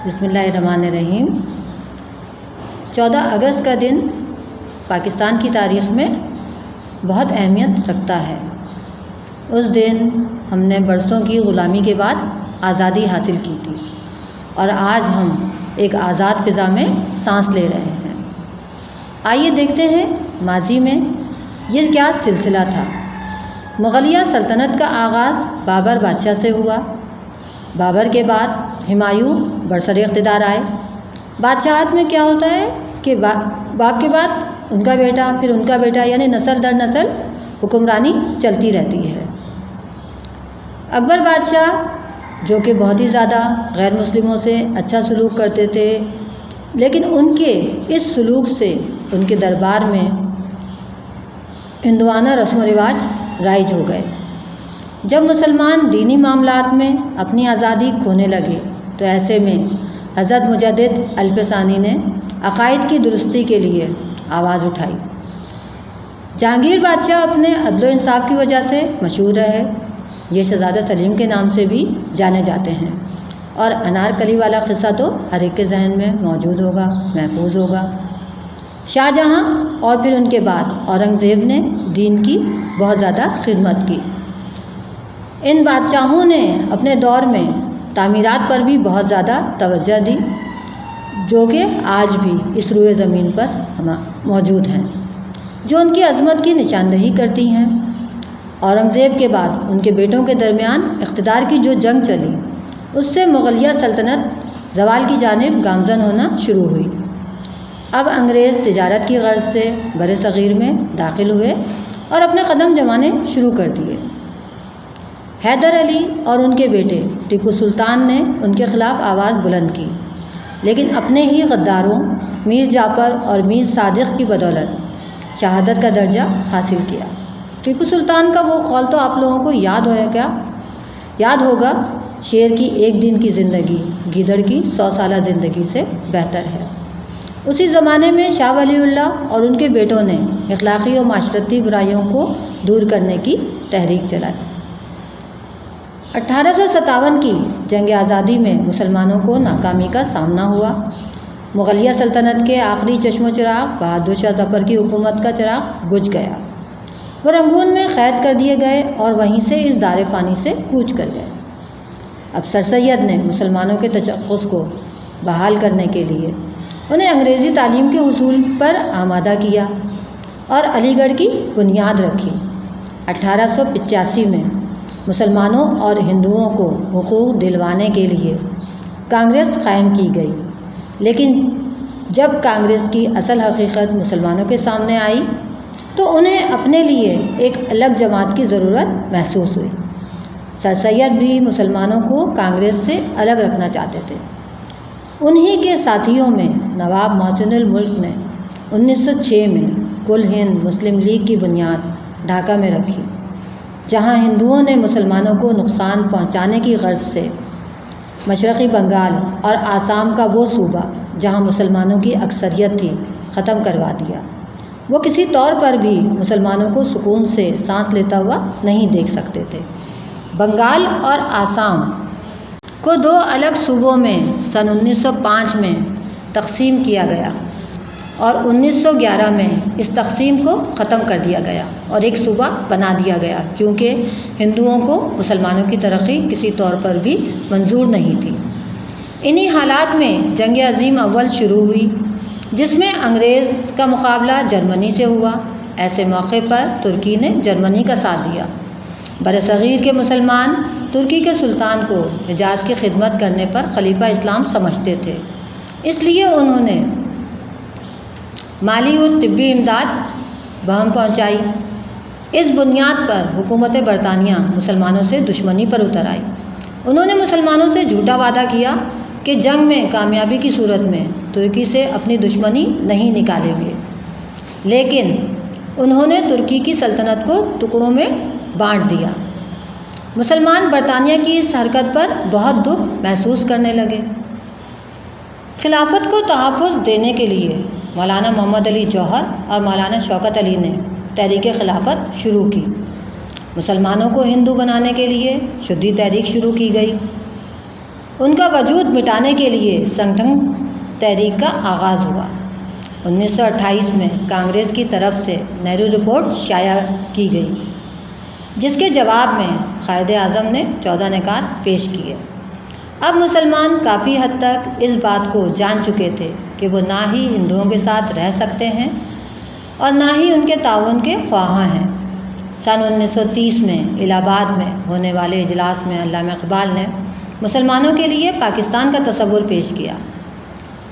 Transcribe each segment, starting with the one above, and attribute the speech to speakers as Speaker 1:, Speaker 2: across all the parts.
Speaker 1: बिस्मिल्लाहिर्रहमानिर्रहीम। 14 अगस्त का दिन पाकिस्तान की तारीख़ में बहुत अहमियत रखता है। उस दिन हमने बरसों की ग़ुलामी के बाद आज़ादी हासिल की थी और आज हम एक आज़ाद फ़िज़ा में सांस ले रहे हैं। आइए देखते हैं माजी में ये क्या सिलसिला था। मुग़लिया सल्तनत का आगाज़ बाबर बादशाह से हुआ। बाबर के बाद हुमायूं बरसर इक़्तिदार आए। बादशाहत में क्या होता है कि बाप के बाद उनका बेटा, फिर उनका बेटा, यानी नस्ल दर नस्ल हुक्मरानी चलती रहती है। अकबर बादशाह जो कि बहुत ही ज़्यादा गैर मुस्लिमों से अच्छा सलूक करते थे, लेकिन उनके इस सलूक से उनके दरबार में हिंदुआना रस्म व रिवाज राइज हो गए। जब मुसलमान दीनी मामलात में अपनी आज़ादी खोने लगे तो ऐसे में हज़रत मुजद्दिद अल्फ़सानी ने अक़ाइद की दुरुस्ती के लिए आवाज़ उठाई। जहांगीर बादशाह अपने अदल व इंसाफ की वजह से मशहूर रहे। ये शहज़ादा सलीम के नाम से भी जाने जाते हैं और अनारकली वाला क़िस्सा तो हर एक के जहन में मौजूद होगा, महफूज होगा। शाहजहाँ और फिर उनके बाद औरंगज़ेब ने दीन की बहुत ज़्यादा खिदमत की। इन बादशाहों ने अपने दौर में तामीरात पर भी बहुत ज़्यादा तवज्जो दी, जो कि आज भी इस रुए ज़मीन पर मौजूद हैं, जो उनकी अज़मत की निशानदही करती हैं। औरंगज़ेब के बाद उनके बेटों के दरमियान इक़्तिदार की जो जंग चली, उससे मुग़लिया सल्तनत ज़वाल की जानिब गामज़न होना शुरू हुई। अब अंग्रेज़ तिजारत की गर्ज़ से बरे सग़ीर में दाखिल हुए और अपने कदम जमाने शुरू कर दिए। हैदर अली और उनके बेटे टीपू सुल्तान ने उनके ख़िलाफ़ आवाज़ बुलंद की, लेकिन अपने ही गद्दारों मीर जाफ़र और मीर सादिक़ की बदौलत शहादत का दर्जा हासिल किया। टीपू सुल्तान का वो कौल तो आप लोगों को याद होगा, शेर की एक दिन की ज़िंदगी गीदड़ की 100 साला ज़िंदगी से बेहतर है। उसी ज़माने में शाह वलीउल्लाह और उनके बेटों ने अखलाक़ी और माशरती बुराइयों को दूर करने की तहरीक चलाई। 1857 की जंग आज़ादी में मुसलमानों को नाकामी का सामना हुआ। मुग़लिया सल्तनत के आखिरी चश्मो चिराग बहादुर शाह ज़फ़र की हुकूमत का चिराग बुझ गया। वो रंगून में क़ैद कर दिए गए और वहीं से इस दारे फ़ानी से कूच कर गए। अब सर सैयद ने मुसलमानों के तशक्कुस को बहाल करने के लिए उन्हें अंग्रेज़ी तालीम के हुसूल पर आमादा किया और अलीगढ़ की बुनियाद रखी। 1885 में मुसलमानों और हिंदुओं को हुकूक दिलवाने के लिए कांग्रेस कायम की गई, लेकिन जब कांग्रेस की असल हकीकत मुसलमानों के सामने आई तो उन्हें अपने लिए एक अलग जमात की ज़रूरत महसूस हुई। सर सैयद भी मुसलमानों को कांग्रेस से अलग रखना चाहते थे। उन्हीं के साथियों में नवाब मोहसिनुल मुल्क ने 1906 में कुल हिंद मुस्लिम लीग की बुनियाद ढाका में रखी, जहां हिंदुओं ने मुसलमानों को नुकसान पहुंचाने की गर्ज से मशरक़ी बंगाल और आसाम का वो सूबा जहां मुसलमानों की अक्सरियत थी ख़त्म करवा दिया। वो किसी तौर पर भी मुसलमानों को सुकून से सांस लेता हुआ नहीं देख सकते थे। बंगाल और आसाम को दो अलग सूबों में सन 1905 में तकसीम किया गया और 1911 में इस तकसीम को ख़त्म कर दिया गया और एक सूबा बना दिया गया, क्योंकि हिंदुओं को मुसलमानों की तरक्की किसी तौर पर भी मंजूर नहीं थी। इन्हीं हालात में जंग अज़ीम अव्वल शुरू हुई, जिसमें अंग्रेज़ का मुकाबला जर्मनी से हुआ। ऐसे मौके पर तुर्की ने जर्मनी का साथ दिया। बरसग़ीर के मुसलमान तुर्की के सुल्तान को हिजाज़ की खिदमत करने पर खलीफा इस्लाम समझते थे, इसलिए उन्होंने माली व तिब्बी इमदाद बहम पहुँचाई। इस बुनियाद पर हुकूमत बरतानिया मुसलमानों से दुश्मनी पर उतर आई। उन्होंने मुसलमानों से झूठा वादा किया कि जंग में कामयाबी की सूरत में तुर्की से अपनी दुश्मनी नहीं निकालेंगे, लेकिन उन्होंने तुर्की की सल्तनत को टुकड़ों में बांट दिया। मुसलमान बरतानिया की इस हरकत पर बहुत दुख महसूस करने लगे। खिलाफत को तहफ़्फ़ुज़ देने के लिए मौलाना मोहम्मद अली जौहर और मौलाना शौकत अली ने तहरीक खिलाफत शुरू की। मुसलमानों को हिंदू बनाने के लिए शुद्धि तहरीक शुरू की गई। उनका वजूद मिटाने के लिए संगठन तहरीक का आगाज़ हुआ। 1928 में कांग्रेस की तरफ से नेहरू रिपोर्ट शाया की गई, जिसके जवाब में कायदे आज़म ने 14 निकात पेश किए। अब मुसलमान काफ़ी हद तक इस बात को जान चुके थे कि वो ना ही हिंदुओं के साथ रह सकते हैं और ना ही उनके ताउन के ख्वाहां हैं। सन 1930 में इलाहाबाद में होने वाले इजलास में अल्लामा इकबाल ने मुसलमानों के लिए पाकिस्तान का तसव्वुर पेश किया।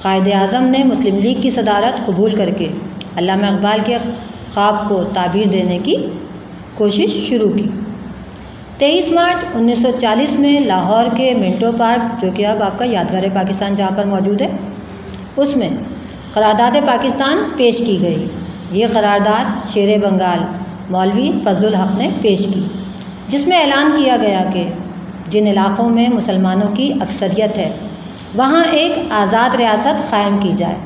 Speaker 1: कायदे आज़म ने मुस्लिम लीग की सदारत कबूल करके अल्लामा इकबाल के ख्वाब को ताबीर देने की कोशिश शुरू की। 23 मार्च 1940 में लाहौर के मिंटो पार्क, जो कि अब आपका यादगार पाकिस्तान जहाँ पर मौजूद है, उसमें करारदाद पाकिस्तान पेश की गई। ये करारदाद शेर बंगाल मौलवी फजलुल हक ने पेश की, जिसमें ऐलान किया गया कि जिन इलाक़ों में मुसलमानों की अक्सरियत है वहाँ एक आज़ाद रियासत क़ायम की जाए।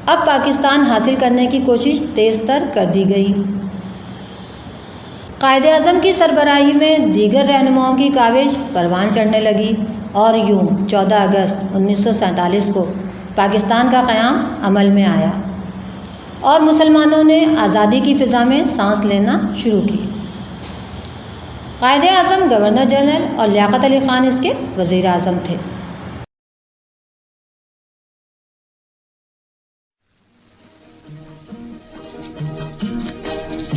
Speaker 1: अब पाकिस्तान हासिल करने की कोशिश तेज़ तर कर दी गई। कायदे आज़म की सरबराही में दीगर रहनुमाओं की काविश परवान चढ़ने लगी और यूं 14 अगस्त 1947 को पाकिस्तान का क़याम अमल में आया और मुसलमानों ने आज़ादी की फ़िज़ा में सांस लेना शुरू की। कायदे आज़म गवर्नर जनरल और लियाकत अली ख़ान इसके वज़ीर आज़म थे।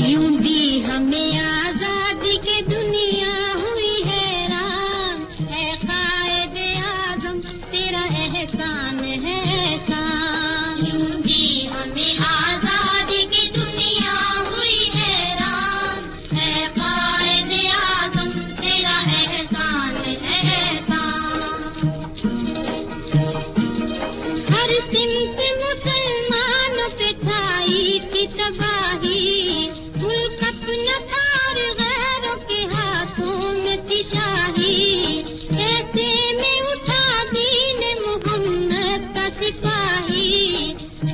Speaker 2: यूं दी हमें आज़ादी के दुनिया हुई हैरान, है कायदे आज़म तेरा एहसान है एहसान। यूं दी हमें आज़ादी की दुनिया हुई हैरान, है कायदे आज़म तेरा एहसान है एहसान। हर सिमत मुसलमानों पे छाई थी तबाही, मुल्क अपना थार गैरों के हाथों में थी शाही। ऐसे में उठा दीन मोहम्मद का सिपाही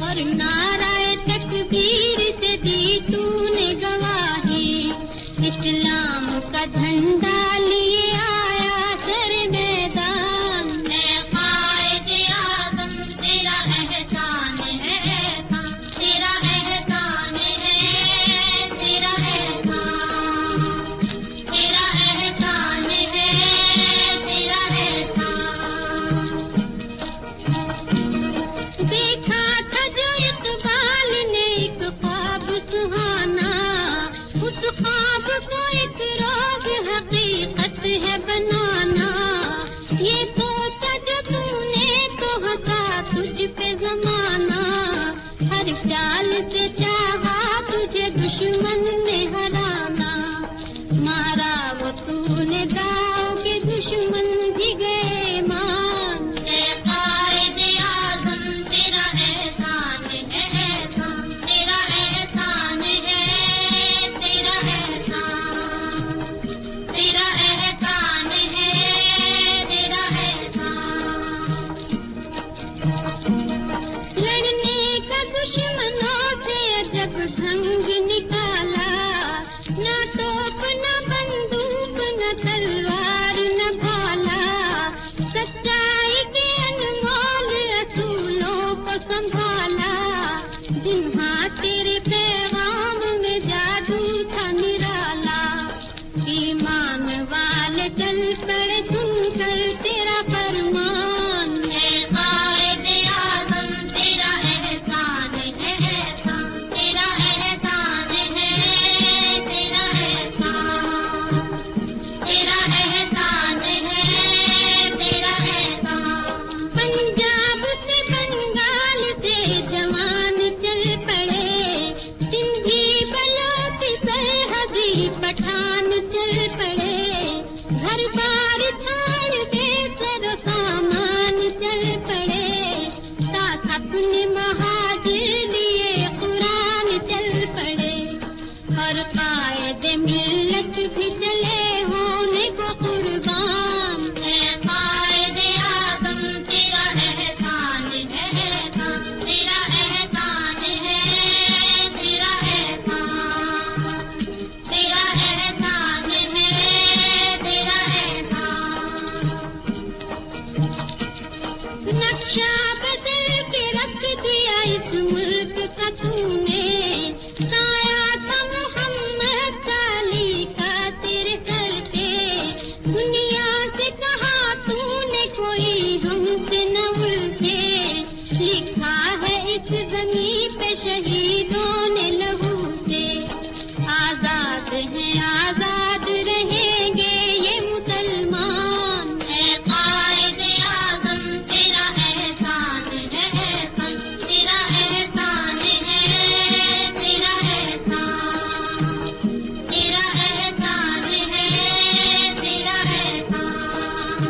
Speaker 2: और नाराए तकबीर से दी तूने गवाही। इस्लाम का झंडा लिए आया सर मैदान, है कायदे आज़म तेरा एहसान है एहसान, तेरा एहसान है, तेरा एहसान, तेरा एहसान है, तेरा एहसान। देखा था जो इकबाल ने एक ख्वाब सुहाना, उस ख्वाब को एक रोज़ हकीकत है बनाना। ये सोचा जो तूने तो हंसा तुझ पे ज़माना, हर चाल से चाहा तुझे दुश्मन ने हराना। मारा वो तूने दाव के दुश्मन भी गए मान, है कायदे आज़म तेरा एहसान है एहसान, तेरा एहसान है, तेरा एहसान, तेरा एहसान है, तेरा एहसान। लड़ने का दुश्मनों से नक्शा बदल के रख दिया इस मुल्क का तूने, साया था मोहम्मद अली का तेरे सर पे, दुनिया से कहा तूने कोई हमसे न उलझे, लिखा है इस ज़मीं पे शहीदों ने लहू से, आजाद हैं आजाद रहेंगे ये मुसलमान, है कायदे आज़म तेरा एहसान है, तेरा एहसान है, तेरा एहसान, तेरा एहसान है, तेरा एहसान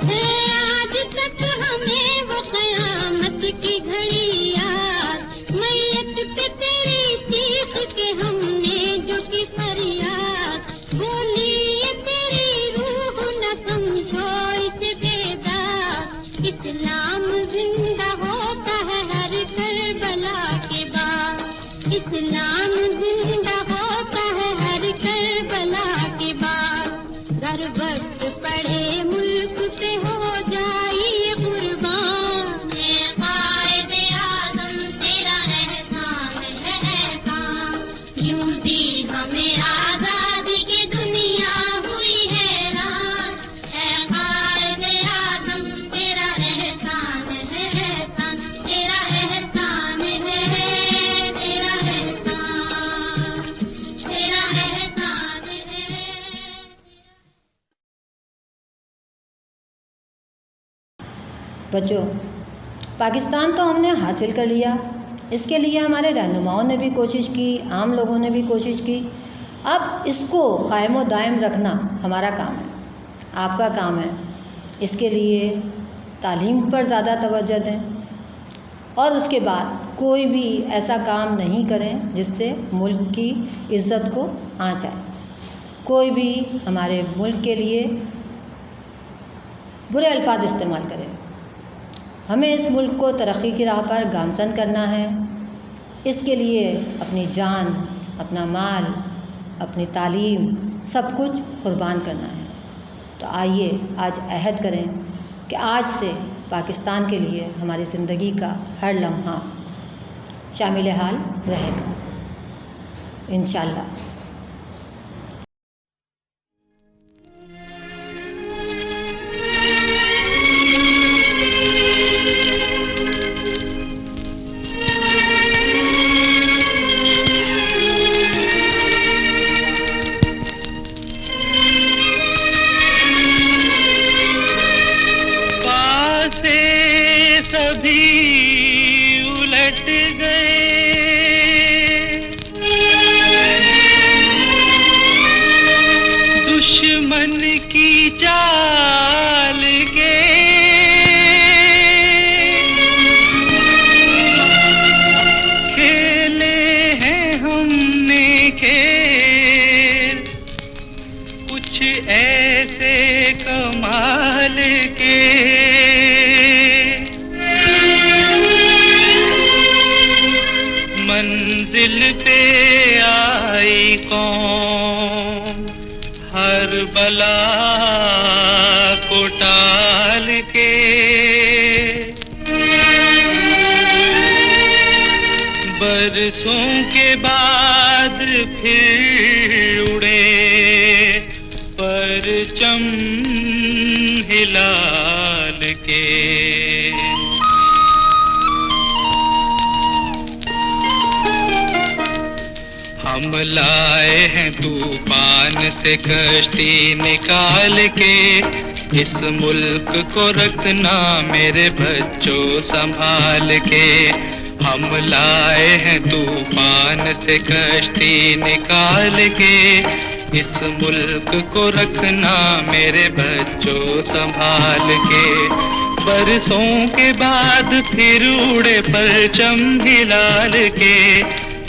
Speaker 2: है। आज तक हमें वो क़यामत की घड़ी याद, मैयत पे तेरी चीख के हमने जो की फरियाद, बोली ये तेरी रूह न समझो इसे बेदाग, इस्लाम जिंदा होता है हर करबला के बाद, इस्लाम जिंदा होता है हर करबला के बाद, गर वक्त पड़े मुल्क पे हो जाइए कुर्बान, है कायदे आज़म तेरा एहसान है एहसान, यूं दी हमें आजादी की दुनिया हुई हैरान, है कायदे आज़म तेरा एहसान है एहसान, तेरा एहसान है, तेरा एहसान, तेरा एहसान है।
Speaker 1: बच्चों, पाकिस्तान तो हमने हासिल कर लिया, इसके लिए हमारे रहनुमाओं ने भी कोशिश की, आम लोगों ने भी कोशिश की। अब इसको कायम व दायम रखना हमारा काम है, आपका काम है। इसके लिए तालीम पर ज़्यादा तवज्जो दें और उसके बाद कोई भी ऐसा काम नहीं करें जिससे मुल्क की इज़्ज़त को आँच आए, कोई भी हमारे मुल्क के लिए बुरे अल्फाज इस्तेमाल करे। हमें इस मुल्क को तरक्की की राह पर गामज़न करना है। इसके लिए अपनी जान, अपना माल, अपनी तालीम, सब कुछ कुर्बान करना है। तो आइए आज अहद करें कि आज से पाकिस्तान के लिए हमारी ज़िंदगी का हर लम्हा शामिल हाल रहेगा, इंशाअल्लाह।
Speaker 3: मंजिल पे आई कौम हर बला को टाल के, बरसों के बाद फिर उड़े परचम हिलाल के। हम लाए हैं तूफान से कश्ती निकाल के, इस मुल्क को रखना मेरे बच्चों संभाल के। हम लाए हैं तूफान से कश्ती निकाल के, इस मुल्क को रखना मेरे बच्चों संभाल के। बरसों के बाद फिर उड़े परचम हिलाल के,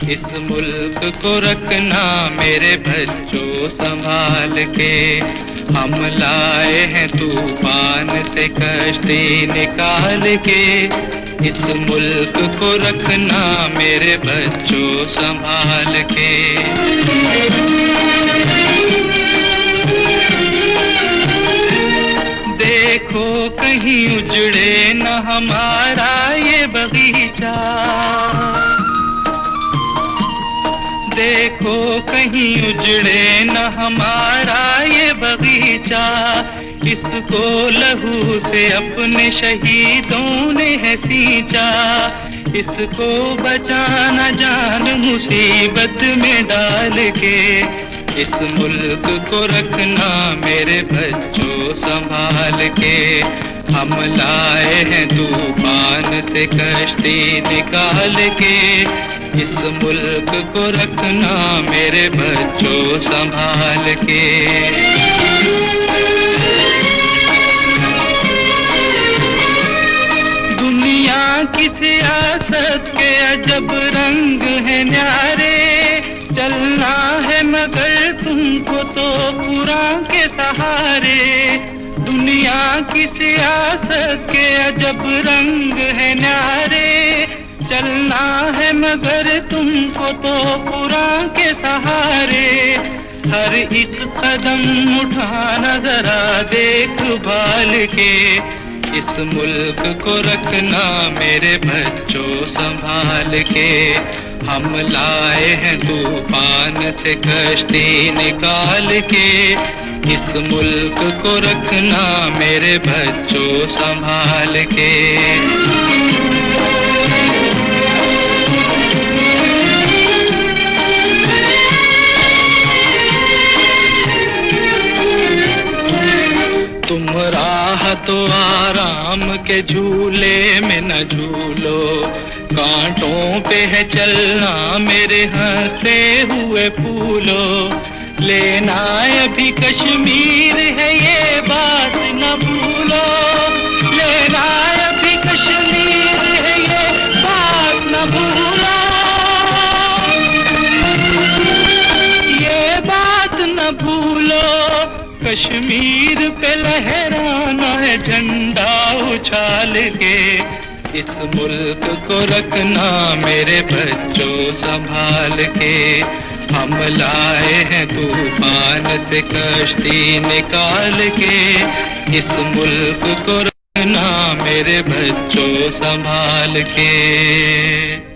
Speaker 3: इस मुल्क को रखना मेरे बच्चों संभाल के। हम लाए हैं तूफान से कश्ती निकाल के, इस मुल्क को रखना मेरे बच्चों संभाल के। देखो देखो कहीं उजड़े न हमारा ये बगीचा, देखो कहीं उजड़े न हमारा ये बगीचा, इसको लहू से अपने शहीदों ने है सींचा, इसको बचाना जान मुसीबत में डाल के, इस मुल्क को रखना मेरे बच्चों संभाल के। हम लाए हैं तूफान से कश्ती निकाल के, इस मुल्क को रखना मेरे बच्चों संभाल के। दुनिया की सियासत के अजब रंग है न्यारे, चलना है मगर तुमको तो कुरान के सहारे। दुनिया की सियासत के अजब रंग है न्यारे, चलना है मगर तुमको तो कुरान के सहारे। हर एक कदम उठाना जरा देखभाल के, इस मुल्क को रखना मेरे बच्चों संभाल के। हम लाए हैं तूफान से कश्ती निकाल के, इस मुल्क को रखना मेरे बच्चों संभाल के। तुम राह तो आराम के झूले में न झूलो, कांटों पे है चलना मेरे हंसते हुए फूलो। लेना अभी कश्मीर है ये बात न भूलो, लेना अभी कश्मीर है ये बात न भूलो, ये बात न भूलो। कश्मीर पे लहराना है झंडा उछाल के, इस मुल्क को रखना मेरे बच्चों संभाल के। हम लाए हैं तूफान से कश्ती निकाल के, इस मुल्क को रखना मेरे बच्चों संभाल के।